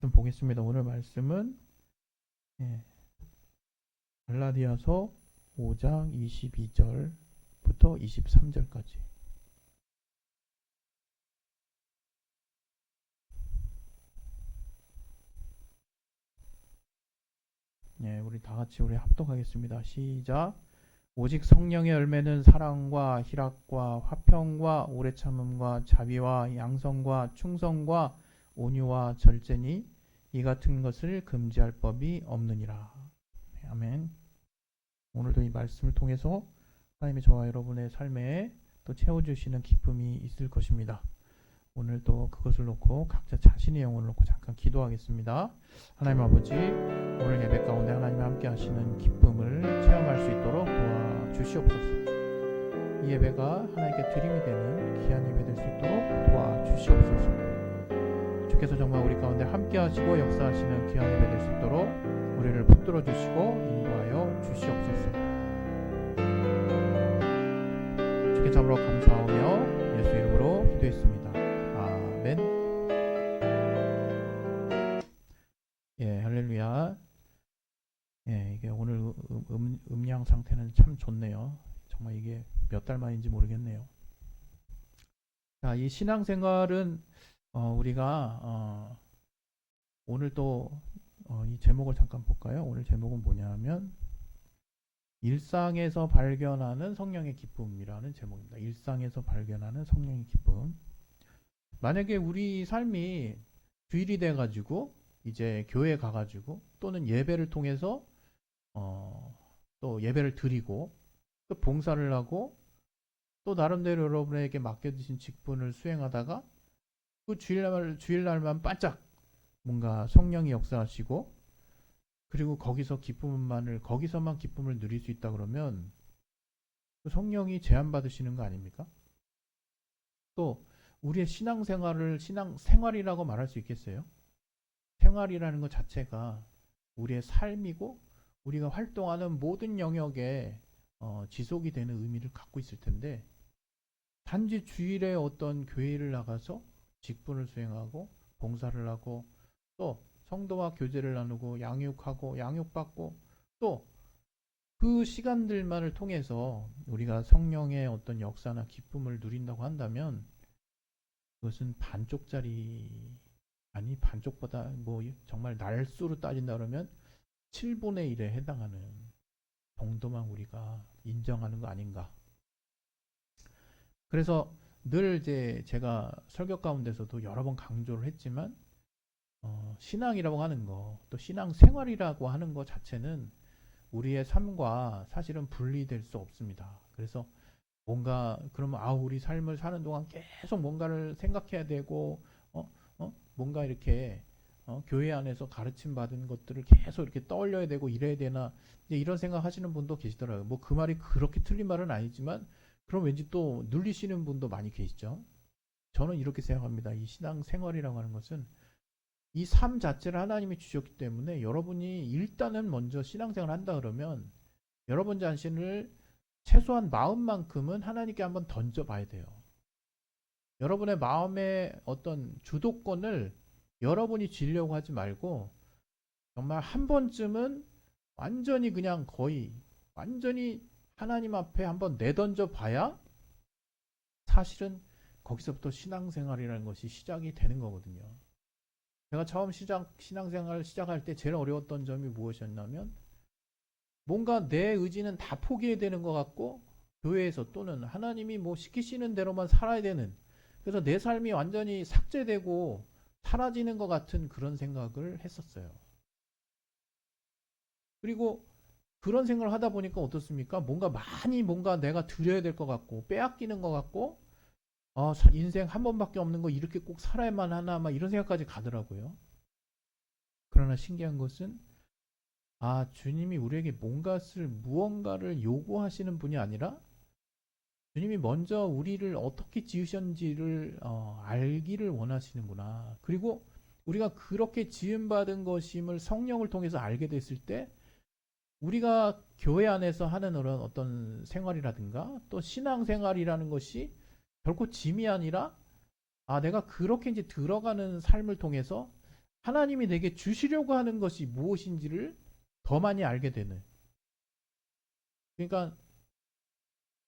좀 보겠습니다. 오늘 말씀은 갈라디아서 5장 22절부터 23절까지. 우리 다 같이 우리 합독하겠습니다. 시작. 오직 성령의 열매는 사랑과 희락과 화평과 오래 참음과 자비와 양성과 충성과 온유와 절제니 이 같은 것을 금지할 법이 없느니라. 아멘. 오늘도 이 말씀을 통해서 하나님이 저와 여러분의 삶에 또 채워주시는 기쁨이 있을 것입니다. 오늘도 그것을 놓고 각자 자신의 영혼을 놓고 잠깐 기도하겠습니다. 하나님 아버지, 오늘 예배 가운데 하나님과 함께 하시는 기쁨을 체험할 수 있도록 도와주시옵소서. 이 예배가 하나님께 드림이 되는 귀한 예배 될 수 있도록 도와주시옵소서. 주께서 정말 우리 가운데 함께 하시고 역사하시는 귀한 예배 될 수 있도록 우리를 붙들어 주시고 인도하여 주시옵소서. 주께 참으로 감사하며 예수 이름으로 기도했습니다. 아멘. 할렐루야. 이게 오늘 음량 상태는 참 좋네요. 정말 이게 몇 달 만인지 모르겠네요. 자, 이 신앙생활은 우리가 오늘 또 이 제목을 잠깐 볼까요? 오늘 제목은 뭐냐면 일상에서 발견하는 성령의 기쁨이라는 제목입니다. 일상에서 발견하는 성령의 기쁨. 만약에 우리 삶이 주일이 돼가지고 이제 교회에 가가지고 또는 예배를 통해서 또 예배를 드리고 또 봉사를 하고 또 나름대로 여러분에게 맡겨주신 직분을 수행하다가 그 주일날만 반짝 뭔가 성령이 역사하시고 그리고 거기서만 기쁨을 누릴 수 있다 그러면 그 성령이 제한받으시는 거 아닙니까? 또 우리의 신앙생활이라고 말할 수 있겠어요? 생활이라는 것 자체가 우리의 삶이고 우리가 활동하는 모든 영역에 지속이 되는 의미를 갖고 있을 텐데 단지 주일에 어떤 교회를 나가서 직분을 수행하고 봉사를 하고 또 성도와 교제를 나누고 양육하고 양육받고 또 그 시간들만을 통해서 우리가 성령의 어떤 역사나 기쁨을 누린다고 한다면 그것은 반쪽보다 뭐 정말 날수로 따진다 그러면 7분의 1에 해당하는 정도만 우리가 인정하는 거 아닌가. 그래서 늘 이제 제가 설교 가운데서도 여러 번 강조를 했지만 신앙이라고 하는 거, 또 신앙생활이라고 하는 것 자체는 우리의 삶과 사실은 분리될 수 없습니다. 그래서 그러면 우리 삶을 사는 동안 계속 뭔가를 생각해야 되고, 뭔가 이렇게, 교회 안에서 가르침 받은 것들을 계속 이렇게 떠올려야 되고 이래야 되나, 이제 이런 생각 하시는 분도 계시더라고요. 뭐 그 말이 그렇게 틀린 말은 아니지만, 그럼 왠지 또 눌리시는 분도 많이 계시죠. 저는 이렇게 생각합니다. 이 신앙생활이라고 하는 것은 이 삶 자체를 하나님이 주셨기 때문에 여러분이 일단은 먼저 신앙생활을 한다 그러면 여러분 자신을 최소한 마음만큼은 하나님께 한번 던져봐야 돼요. 여러분의 마음의 어떤 주도권을 여러분이 쥐려고 하지 말고 정말 한 번쯤은 완전히 그냥 거의 완전히 하나님 앞에 한번 내던져 봐야 사실은 거기서부터 신앙생활이라는 것이 시작이 되는 거거든요. 제가 처음 신앙생활을 시작할 때 제일 어려웠던 점이 무엇이었냐면 뭔가 내 의지는 다 포기해야 되는 것 같고 교회에서 또는 하나님이 뭐 시키시는 대로만 살아야 되는, 그래서 내 삶이 완전히 삭제되고 사라지는 것 같은 그런 생각을 했었어요. 그리고 그런 생각을 하다 보니까 어떻습니까? 뭔가 내가 드려야 될 것 같고 빼앗기는 것 같고 인생 한 번밖에 없는 거 이렇게 꼭 살아야만 하나 막 이런 생각까지 가더라고요. 그러나 신기한 것은 주님이 우리에게 무언가를 요구하시는 분이 아니라 주님이 먼저 우리를 어떻게 지으셨는지를 알기를 원하시는구나. 그리고 우리가 그렇게 지음받은 것임을 성령을 통해서 알게 됐을 때 우리가 교회 안에서 하는 어떤 생활이라든가 또 신앙생활이라는 것이 결코 짐이 아니라 내가 그렇게 이제 들어가는 삶을 통해서 하나님이 내게 주시려고 하는 것이 무엇인지를 더 많이 알게 되는. 그러니까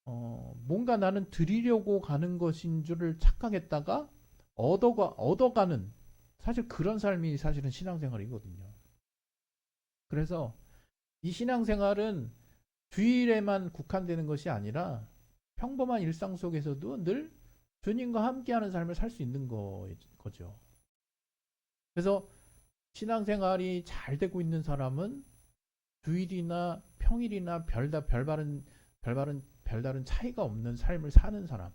뭔가 나는 드리려고 가는 것인 줄을 착각했다가 얻어가는, 사실 그런 삶이 사실은 신앙생활이거든요. 그래서 이 신앙생활은 주일에만 국한되는 것이 아니라 평범한 일상 속에서도 늘 주님과 함께하는 삶을 살 수 있는 거죠. 그래서 신앙생활이 잘 되고 있는 사람은 주일이나 평일이나 별다른 차이가 없는 삶을 사는 사람.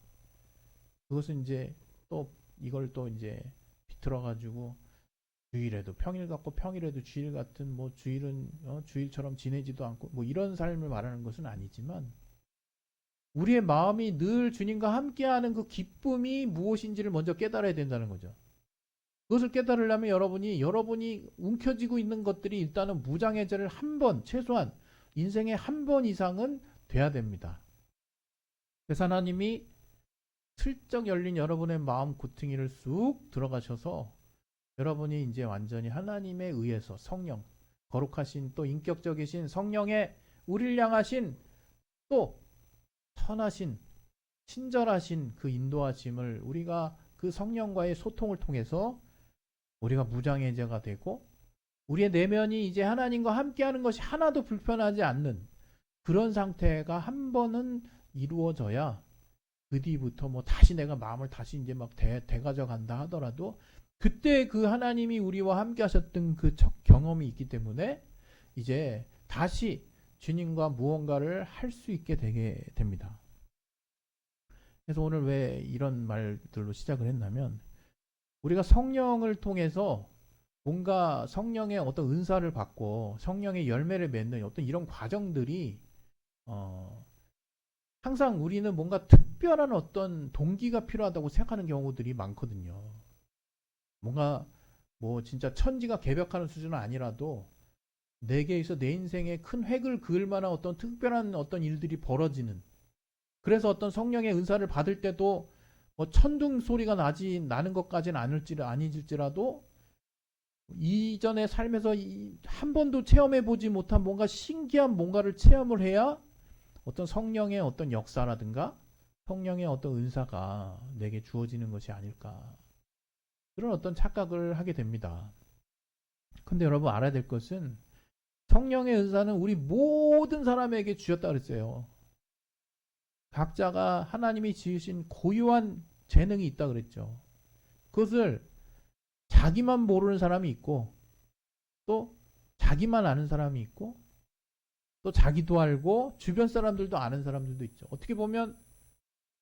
그것은 이제 또 이걸 또 이제 비틀어 가지고 주일에도 평일 같고 평일에도 주일 같은, 뭐 주일은 주일처럼 지내지도 않고 뭐 이런 삶을 말하는 것은 아니지만, 우리의 마음이 늘 주님과 함께하는 그 기쁨이 무엇인지를 먼저 깨달아야 된다는 거죠. 그것을 깨달으려면 여러분이 움켜쥐고 있는 것들이 일단은 무장해제를 한 번, 최소한 인생에 한 번 이상은 돼야 됩니다. 그래서 하나님이 슬쩍 열린 여러분의 마음 구퉁이를 쑥 들어가셔서 여러분이 이제 완전히 하나님에 의해서 성령, 거룩하신 또 인격적이신 성령의 우리를 향하신 또 선하신 친절하신 그 인도하심을, 우리가 그 성령과의 소통을 통해서 우리가 무장해제가 되고 우리의 내면이 이제 하나님과 함께하는 것이 하나도 불편하지 않는 그런 상태가 한 번은 이루어져야, 그 뒤부터 뭐 다시 내가 마음을 다시 이제 막 되가져 간다 하더라도 그때 그 하나님이 우리와 함께 하셨던 그 첫 경험이 있기 때문에 이제 다시 주님과 무언가를 할 수 있게 되게 됩니다. 그래서 오늘 왜 이런 말들로 시작을 했냐면, 우리가 성령을 통해서 뭔가 성령의 어떤 은사를 받고 성령의 열매를 맺는 어떤 이런 과정들이 항상 우리는 뭔가 특별한 어떤 동기가 필요하다고 생각하는 경우들이 많거든요. 뭔가 뭐 진짜 천지가 개벽하는 수준은 아니라도 내게서 내 인생에 큰 획을 그을 만한 어떤 특별한 어떤 일들이 벌어지는, 그래서 어떤 성령의 은사를 받을 때도 뭐 천둥 소리가 나는 것까지는 아닐지라도 이전의 삶에서 한 번도 체험해 보지 못한 뭔가 신기한 뭔가를 체험을 해야 어떤 성령의 어떤 역사라든가 성령의 어떤 은사가 내게 주어지는 것이 아닐까, 그런 어떤 착각을 하게 됩니다. 근데 여러분 알아야 될 것은, 성령의 은사는 우리 모든 사람에게 주셨다 그랬어요. 각자가 하나님이 지으신 고유한 재능이 있다 그랬죠. 그것을 자기만 모르는 사람이 있고, 또 자기만 아는 사람이 있고, 또 자기도 알고 주변 사람들도 아는 사람들도 있죠. 어떻게 보면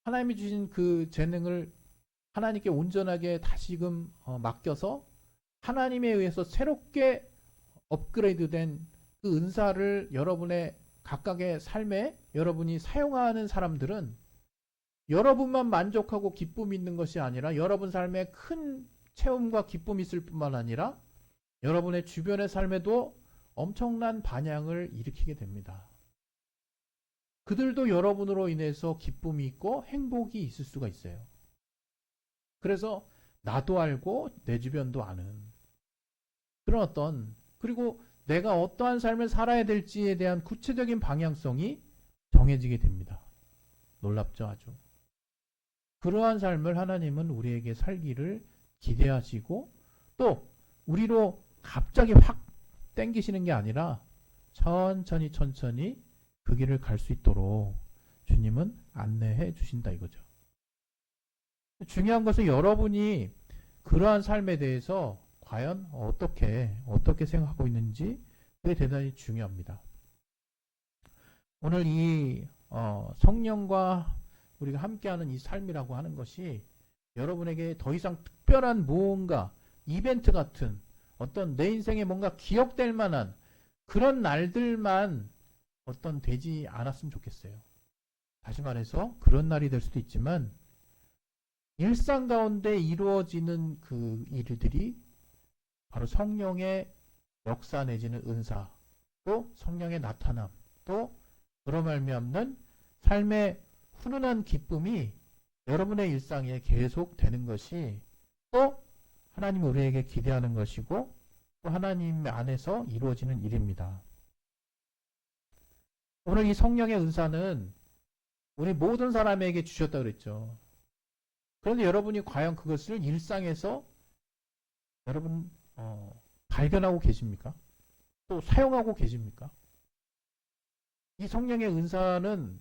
하나님이 주신 그 재능을 하나님께 온전하게 다시금 맡겨서 하나님에 의해서 새롭게 업그레이드된 그 은사를 여러분의 각각의 삶에 여러분이 사용하는 사람들은 여러분만 만족하고 기쁨이 있는 것이 아니라 여러분 삶에 큰 체험과 기쁨이 있을 뿐만 아니라 여러분의 주변의 삶에도 엄청난 반향을 일으키게 됩니다. 그들도 여러분으로 인해서 기쁨이 있고 행복이 있을 수가 있어요. 그래서 나도 알고 내 주변도 아는 그런 어떤, 그리고 내가 어떠한 삶을 살아야 될지에 대한 구체적인 방향성이 정해지게 됩니다. 놀랍죠, 아주. 그러한 삶을 하나님은 우리에게 살기를 기대하시고, 또 우리로 갑자기 확 땡기시는 게 아니라 천천히 그 길을 갈 수 있도록 주님은 안내해 주신다 이거죠. 중요한 것은 여러분이 그러한 삶에 대해서 과연 어떻게 생각하고 있는지, 그게 대단히 중요합니다. 오늘 이 성령과 우리가 함께하는 이 삶이라고 하는 것이 여러분에게 더 이상 특별한 무언가 이벤트 같은 어떤 내 인생에 뭔가 기억될 만한 그런 날들만 어떤 되지 않았으면 좋겠어요. 다시 말해서 그런 날이 될 수도 있지만 일상 가운데 이루어지는 그 일들이 바로 성령의 역사 내지는 은사, 또 성령의 나타남, 또 그로 말미암는 삶의 훈훈한 기쁨이 여러분의 일상에 계속 되는 것이 또 하나님이 우리에게 기대하는 것이고 또 하나님 안에서 이루어지는 일입니다. 오늘 이 성령의 은사는 우리 모든 사람에게 주셨다 그랬죠. 그런데 여러분이 과연 그것을 일상에서 여러분 발견하고 계십니까? 또 사용하고 계십니까? 이 성령의 은사는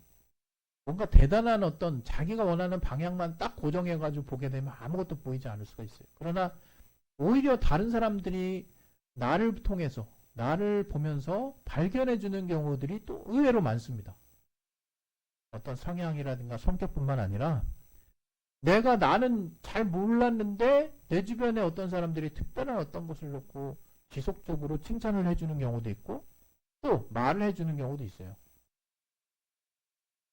뭔가 대단한 어떤 자기가 원하는 방향만 딱 고정해가지고 보게 되면 아무것도 보이지 않을 수가 있어요. 그러나 오히려 다른 사람들이 나를 통해서 나를 보면서 발견해주는 경우들이 또 의외로 많습니다. 어떤 성향이라든가 성격뿐만 아니라 나는 잘 몰랐는데 내 주변에 어떤 사람들이 특별한 어떤 것을 놓고 지속적으로 칭찬을 해주는 경우도 있고 또 말을 해주는 경우도 있어요.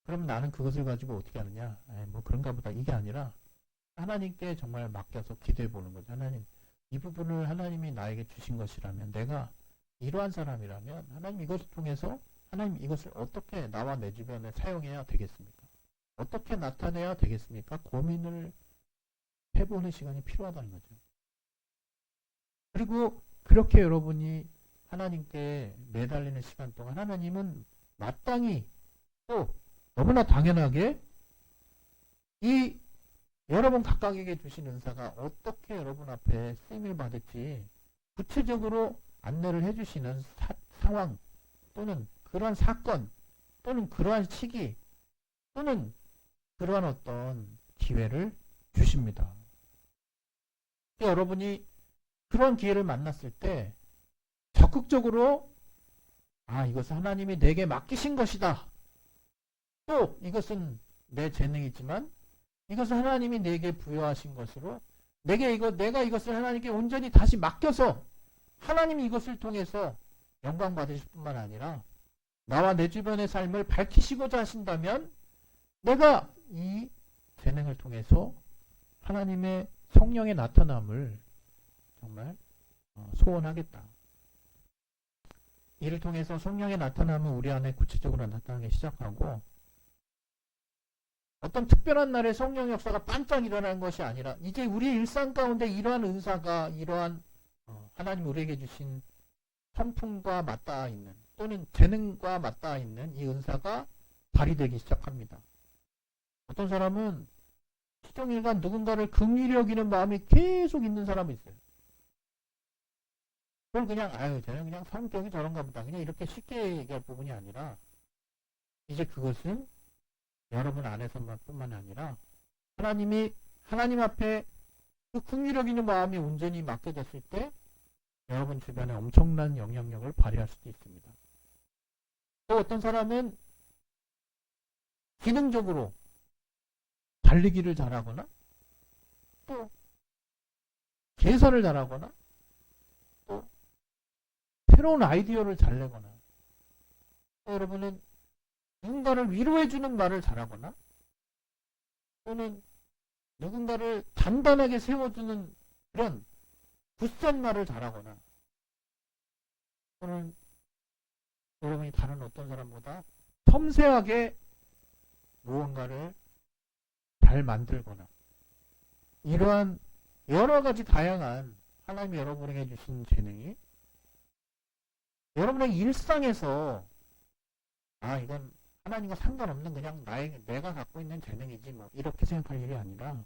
그럼 나는 그것을 가지고 어떻게 하느냐? 뭐 그런가 보다. 이게 아니라 하나님께 정말 맡겨서 기도해 보는 거죠. 하나님, 이 부분을 하나님이 나에게 주신 것이라면 내가 이러한 사람이라면 하나님 이것을 통해서 하나님 이것을 어떻게 나와 내 주변에 사용해야 되겠습니까? 어떻게 나타내야 되겠습니까? 고민을 해보는 시간이 필요하다는 거죠. 그리고 그렇게 여러분이 하나님께 매달리는 시간 동안 하나님은 마땅히 또 너무나 당연하게 이 여러분 각각에게 주신 은사가 어떻게 여러분 앞에 쓰임을 받을지 구체적으로 안내를 해주시는 상황 또는 그러한 사건 또는 그러한 시기 또는 그러한 어떤 기회를 주십니다. 여러분이 그런 기회를 만났을 때 적극적으로 이것은 하나님이 내게 맡기신 것이다. 또 이것은 내 재능이지만 이것은 하나님이 내게 부여하신 것으로 내가 이것을 하나님께 온전히 다시 맡겨서 하나님이 이것을 통해서 영광 받으실 뿐만 아니라 나와 내 주변의 삶을 밝히시고자 하신다면 내가 이 재능을 통해서 하나님의 성령의 나타남을 정말 소원하겠다. 이를 통해서 성령의 나타남은 우리 안에 구체적으로 나타나기 시작하고 어떤 특별한 날에 성령 역사가 반짝 일어나는 것이 아니라 이제 우리 일상 가운데 이러한 은사가 이러한 하나님 우리에게 주신 성품과 맞닿아 있는 또는 재능과 맞닿아 있는 이 은사가 발휘되기 시작합니다. 어떤 사람은 시종일관 누군가를 긍휼히 여기는 마음이 계속 있는 사람이 있어요. 그걸 그냥 쟤는 그냥 성격이 저런가 보다 그냥 이렇게 쉽게 얘기할 부분이 아니라 이제 그것은 여러분 안에서만 뿐만 아니라 하나님 앞에 그 긍휼히 여기는 마음이 온전히 맡겨졌을 때 여러분 주변에 엄청난 영향력을 발휘할 수도 있습니다. 또 어떤 사람은 기능적으로 달리기를 잘하거나 또 계산을 잘하거나 또 새로운 아이디어를 잘 내거나 또 여러분은 누군가를 위로해주는 말을 잘하거나 또는 누군가를 단단하게 세워주는 그런 굳센 말을 잘하거나 또는 여러분이 다른 어떤 사람보다 섬세하게 무언가를 잘 만들거나 이러한 여러 가지 다양한 하나님이 여러분에게 주신 재능이 여러분의 일상에서 이건 하나님과 상관없는 그냥 내가 갖고 있는 재능이지 뭐 이렇게 생각할 일이 아니라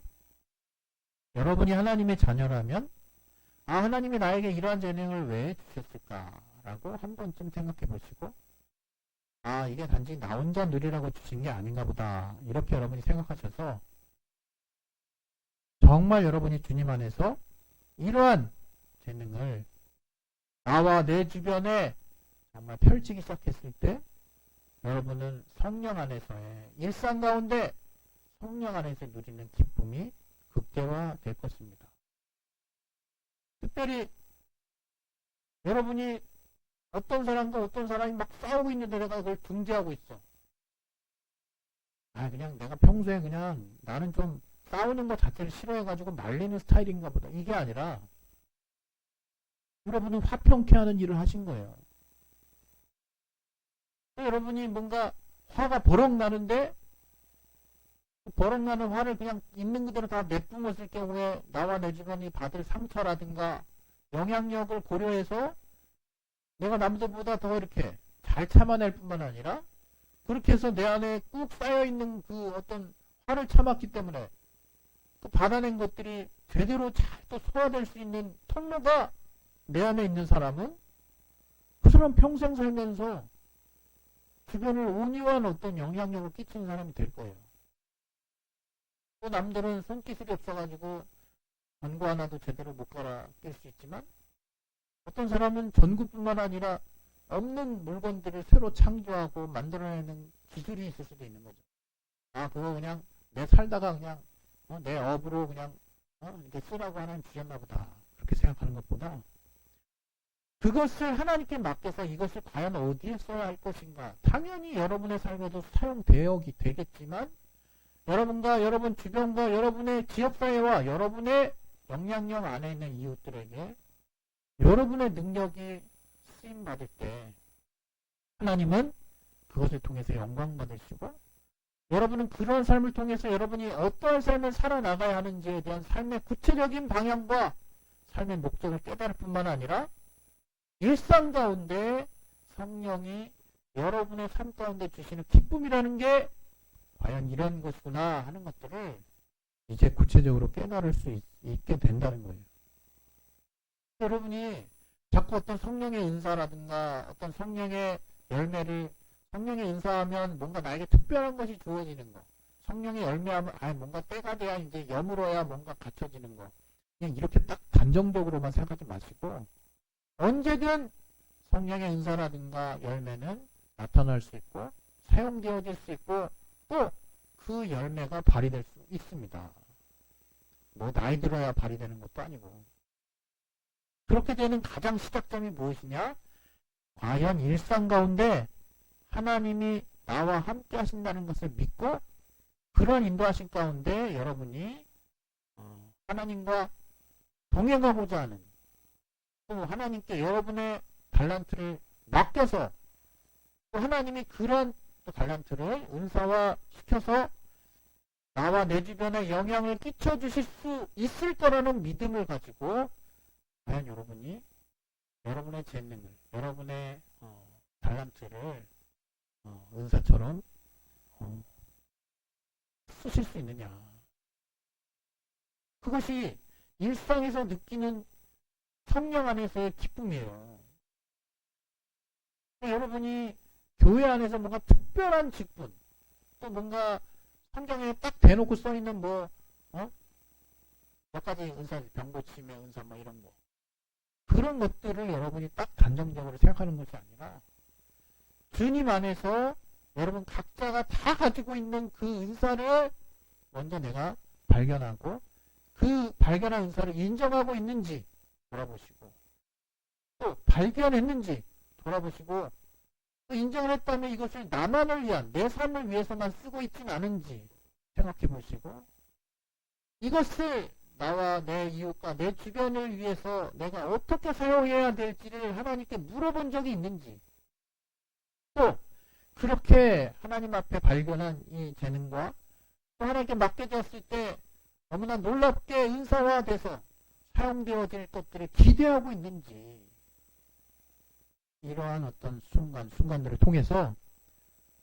여러분이 하나님의 자녀라면 하나님이 나에게 이러한 재능을 왜 주셨을까라고 한 번쯤 생각해 보시고 이게 단지 나 혼자 누리라고 주신 게 아닌가 보다 이렇게 여러분이 생각하셔서 정말 여러분이 주님 안에서 이러한 재능을 나와 내 주변에 정말 펼치기 시작했을 때 여러분은 성령 안에서의 일상 가운데 성령 안에서 누리는 기쁨이 극대화될 것입니다. 특별히 여러분이 어떤 사람과 어떤 사람이 막 싸우고 있는데 내가 그걸 중재하고 있어. 그냥 내가 평소에 그냥 나는 좀 싸우는 것 자체를 싫어해가지고 말리는 스타일인가 보다. 이게 아니라 여러분은 화평케 하는 일을 하신 거예요. 여러분이 뭔가 화가 버럭 나는데 버럭나는 화를 그냥 있는 그대로 다 내뿜었을 경우에 나와 내 주변이 받을 상처라든가 영향력을 고려해서 내가 남들보다 더 이렇게 잘 참아낼 뿐만 아니라 그렇게 해서 내 안에 꾹 쌓여있는 그 어떤 화를 참았기 때문에 그 받아낸 것들이 제대로 잘 또 소화될 수 있는 통로가 내 안에 있는 사람은 그 사람 평생 살면서 주변을 온유한 어떤 영향력을 끼치는 사람이 될 거예요. 또 남들은 손기술이 없어가지고 전구 하나도 제대로 못 갈아 낄 수 있지만 어떤 사람은 전구뿐만 아니라 없는 물건들을 새로 창조하고 만들어내는 기술이 있을 수도 있는 거죠. 아, 그거 그냥 내 살다가 그냥 내 업으로 그냥 이렇게 쓰라고 하나님 주셨나 보다. 그렇게 생각하는 것보다 그것을 하나님께 맡겨서 이것을 과연 어디에 써야 할 것인가. 당연히 여러분의 삶에도 되겠지만 여러분과 여러분 주변과 여러분의 지역사회와 여러분의 영향력 안에 있는 이웃들에게 여러분의 능력이 쓰임받을 때 하나님은 그것을 통해서 영광 받으시고 여러분은 그런 삶을 통해서 여러분이 어떠한 삶을 살아나가야 하는지에 대한 삶의 구체적인 방향과 삶의 목적을 깨달을 뿐만 아니라 일상 가운데 성령이 여러분의 삶 가운데 주시는 기쁨이라는 게 과연 이런 것이구나 하는 것들을 이제 구체적으로 깨달을 수 있게 된다는 거예요. 여러분이 자꾸 어떤 성령의 은사라든가 어떤 성령의 열매를 성령의 은사하면 뭔가 나에게 특별한 것이 주어지는 거. 성령의 열매하면 뭔가 때가 돼야 이제 여물어야 뭔가 갖춰지는 거. 그냥 이렇게 딱 단정적으로만 생각하지 마시고 언제든 성령의 은사라든가 열매는 나타날 수 있고 사용되어질 수 있고 또 그 열매가 발휘될 수 있습니다. 뭐 나이 들어야 발휘되는 것도 아니고. 그렇게 되는 가장 시작점이 무엇이냐? 과연 일상 가운데 하나님이 나와 함께 하신다는 것을 믿고 그런 인도하신 가운데 여러분이 하나님과 동행하고자 하는 또 하나님께 여러분의 달란트를 맡겨서 또 하나님이 그런 또 달란트를 은사화 시켜서 나와 내 주변에 영향을 끼쳐 주실 수 있을 거라는 믿음을 가지고 과연 여러분이 여러분의 재능을 여러분의 달란트를 은사처럼 쓰실 수 있느냐. 그것이 일상에서 느끼는 성령 안에서의 기쁨이에요. 여러분이 교회 안에서 뭔가 특별한 직분, 또 뭔가 성경에 딱 대놓고 써있는 몇 가지 은사, 병고침의 은사 뭐 이런 거. 그런 것들을 여러분이 딱 단정적으로 생각하는 것이 아니라 주님 안에서 여러분 각자가 다 가지고 있는 그 은사를 먼저 내가 발견하고 그 발견한 은사를 인정하고 있는지 돌아보시고 또 발견했는지 돌아보시고 또 인정을 했다면 이것을 나만을 위한 내 삶을 위해서만 쓰고 있진 않은지 생각해 보시고 이것을 나와 내 이웃과 내 주변을 위해서 내가 어떻게 사용해야 될지를 하나님께 물어본 적이 있는지 또 그렇게 하나님 앞에 발견한 이 재능과 또 하나님께 맡겨졌을 때 너무나 놀랍게 은사화돼서 사용되어질 것들을 기대하고 있는지 이러한 어떤 순간들을 통해서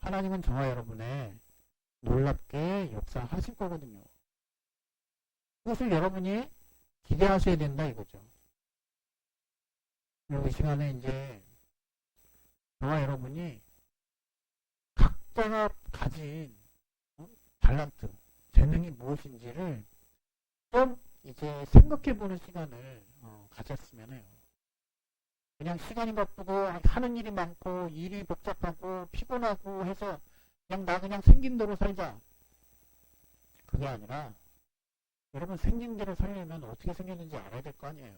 하나님은 저와 여러분의 놀랍게 역사하실 거거든요. 그것을 여러분이 기대하셔야 된다 이거죠. 그리고 이 시간에 이제 저와 여러분이 각자가 가진 달란트, 재능이 무엇인지를 좀 이제 생각해보는 시간을 가졌으면 해요. 그냥 시간이 바쁘고 하는 일이 많고 일이 복잡하고 피곤하고 해서 그냥 생긴 대로 살자. 그게 아니라 여러분 생긴 대로 살려면 어떻게 생겼는지 알아야 될 거 아니에요.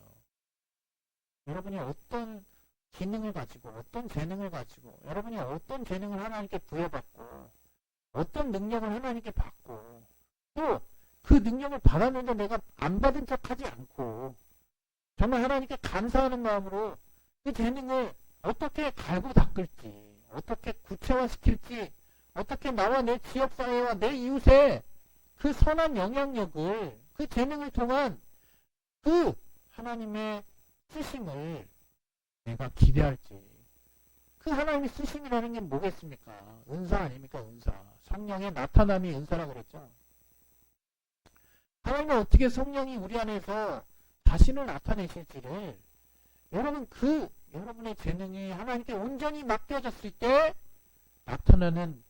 여러분이 어떤 기능을 가지고 어떤 재능을 가지고 여러분이 어떤 재능을 하나님께 부여받고 어떤 능력을 하나님께 받고 또 그 능력을 받았는데 내가 안 받은 척하지 않고 정말 하나님께 감사하는 마음으로 그 재능을 어떻게 갈고 닦을지 어떻게 구체화시킬지 어떻게 나와 내 지역사회와 내 이웃에 그 선한 영향력을, 그 재능을 통한 그 하나님의 쓰심을 내가 기대할지. 그 하나님의 쓰심이라는 게 뭐겠습니까? 은사 아닙니까? 은사. 성령의 나타남이 은사라고 그랬죠. 하나님은 어떻게 성령이 우리 안에서 자신을 나타내실지를, 여러분, 그 여러분의 재능이 하나님께 온전히 맡겨졌을 때 나타나는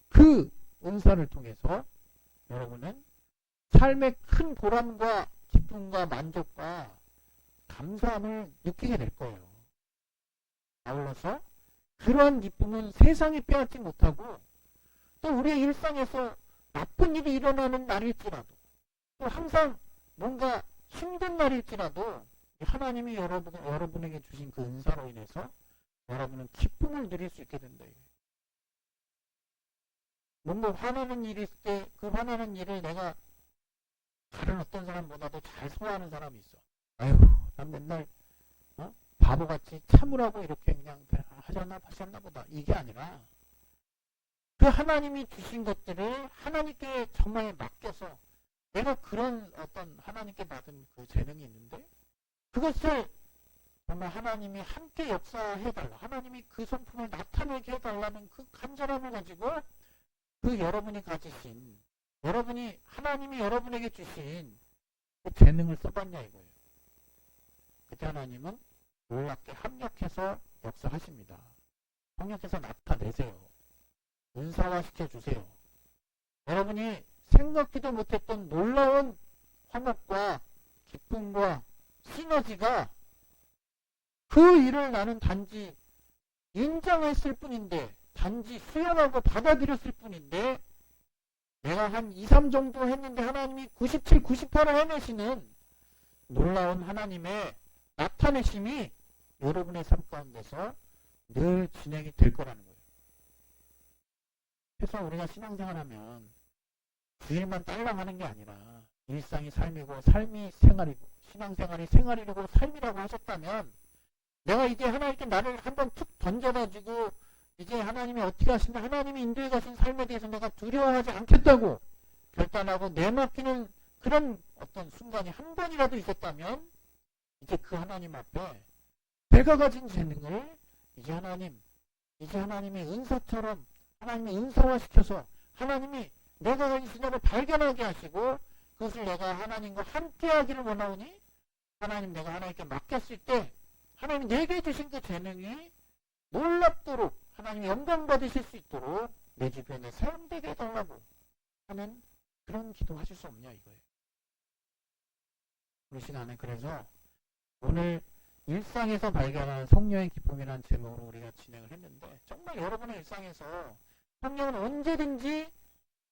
그 은사를 통해서 여러분은 삶의 큰 보람과 기쁨과 만족과 감사함을 느끼게 될 거예요. 아울러서 그러한 기쁨은 세상이 빼앗지 못하고, 또 우리의 일상에서 나쁜 일이 일어나는 날일지라도, 또 항상 뭔가 힘든 날일지라도 하나님이 여러분에게 주신 그 은사로 인해서 여러분은 기쁨을 누릴 수 있게 된다. 뭔가 화나는 일이 있을 때 그 화나는 일을 내가 다른 어떤 사람보다도 잘 소화하는 사람이 있어. 아유, 난 맨날 바보같이 참으라고 이렇게 그냥 하셨나 보다. 이게 아니라 그 하나님이 주신 것들을 하나님께 정말 맡겨서, 내가 그런 어떤 하나님께 받은 그 재능이 있는데 그것을 정말 하나님이 함께 역사해달라, 하나님이 그 성품을 나타내게 해달라는 그 간절함을 가지고 그 여러분이 가지신, 하나님이 여러분에게 주신 그 재능을 써봤냐 이거예요. 그때 하나님은 놀랍게 합력해서 역사하십니다. 협력해서 나타내세요. 은사화 시켜주세요. 여러분이 생각지도 못했던 놀라운 화목과 기쁨과 시너지가, 그 일을 나는 단지 인정했을 뿐인데, 단지 수용하고 받아들였을 뿐인데, 내가 한 2, 3 정도 했는데 하나님이 97, 98을 해내시는 놀라운 하나님의 나타내심이 여러분의 삶 가운데서 늘 진행이 될 거라는 거예요. 그래서 우리가 신앙생활하면 주일만 딸랑하는 게 아니라 일상이 삶이고 삶이 생활이고 신앙생활이 생활이고 삶이라고 하셨다면, 내가 이제 하나님께 나를 한번 툭 던져가지고 이제 하나님이 어떻게 하시나, 하나님이 인도해 가신 삶에 대해서 내가 두려워하지 않겠다고 결단하고 내맡기는 그런 어떤 순간이 한 번이라도 있었다면, 이제 그 하나님 앞에 내가 가진 재능을 이제 하나님의 은사처럼 하나님의 은사화시켜서 하나님이 내가 가진 신앙을 발견하게 하시고, 그것을 내가 하나님과 함께 하기를 원하오니, 하나님, 내가 하나님께 맡겼을 때 하나님이 내게 주신 그 재능이 놀랍도록 하나님이 영광 받으실 수 있도록 내 주변에 사용되게 해달라고 하는 그런 기도 하실 수 없냐 이거예요. 우리 시간에 그래서 오늘 일상에서 발견하는 성령의 기쁨이라는 제목으로 우리가 진행을 했는데, 정말 여러분의 일상에서 성령은 언제든지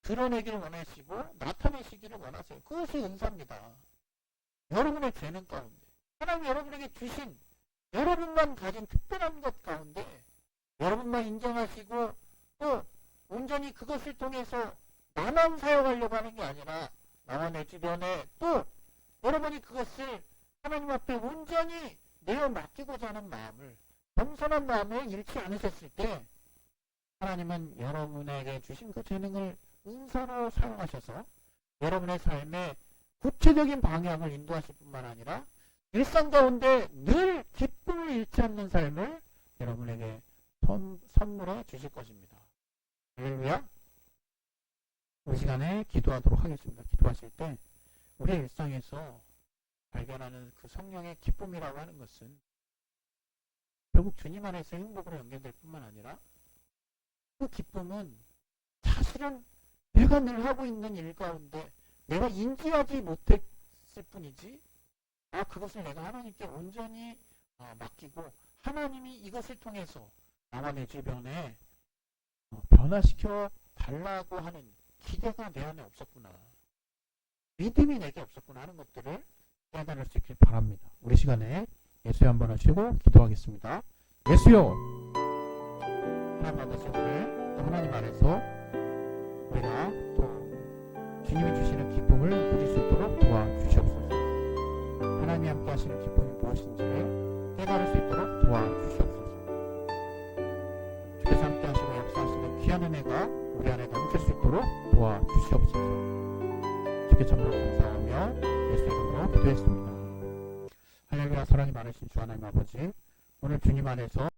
드러내기를 원하시고 나타내시기를 원하세요. 그것이 은사입니다. 여러분의 재능 가운데 하나님 여러분에게 주신, 여러분만 가진 특별한 것 가운데 여러분만 인정하시고 또 온전히 그것을 통해서 나만 사용하려고 하는 게 아니라 나와 내 주변에 또 여러분이 그것을 하나님 앞에 온전히 내어 맡기고자 하는 마음을, 겸손한 마음을 잃지 않으셨을 때 하나님은 여러분에게 주신 그 재능을 은사로 사용하셔서 여러분의 삶의 구체적인 방향을 인도하실 뿐만 아니라 일상 가운데 늘 기쁨을 잃지 않는 삶을 여러분에게 선물해 주실 것입니다. 할렐루야. 이 시간에 기도하도록 하겠습니다. 기도하실 때 우리의 일상에서 발견하는 그 성령의 기쁨이라고 하는 것은 결국 주님 안에서 행복으로 연결될 뿐만 아니라, 그 기쁨은 사실은 내가 늘 하고 있는 일 가운데 내가 인지하지 못했을 뿐이지, 그것을 내가 하나님께 온전히 맡기고 하나님이 이것을 통해서 나와 내 주변에 변화시켜 달라고 하는 기대가 내 안에 없었구나, 믿음이 내게 없었구나 하는 것들을 깨달을 수 있길 바랍니다. 우리 시간에 예수여 한번 하시고 기도하겠습니다. 예수여, 하나님 아버지, 오늘 하나님 안에서 우리가 또 주님이 주시는 기쁨을 누릴 수 있도록 도와주시옵소서. 하나님이 함께 하시는 기쁨이 무엇인지를 깨달을 수 있도록 도와주시옵소서. 주께서 함께 하시고 역사하시는 귀한 은혜가 우리 안에 넘칠 수 있도록 도와주시옵소서. 주께 참으로 감사하며 예수 이름으로 기도했습니다. 할렐루야. 사랑이 많으신 주 하나님 아버지, 오늘 주님 안에서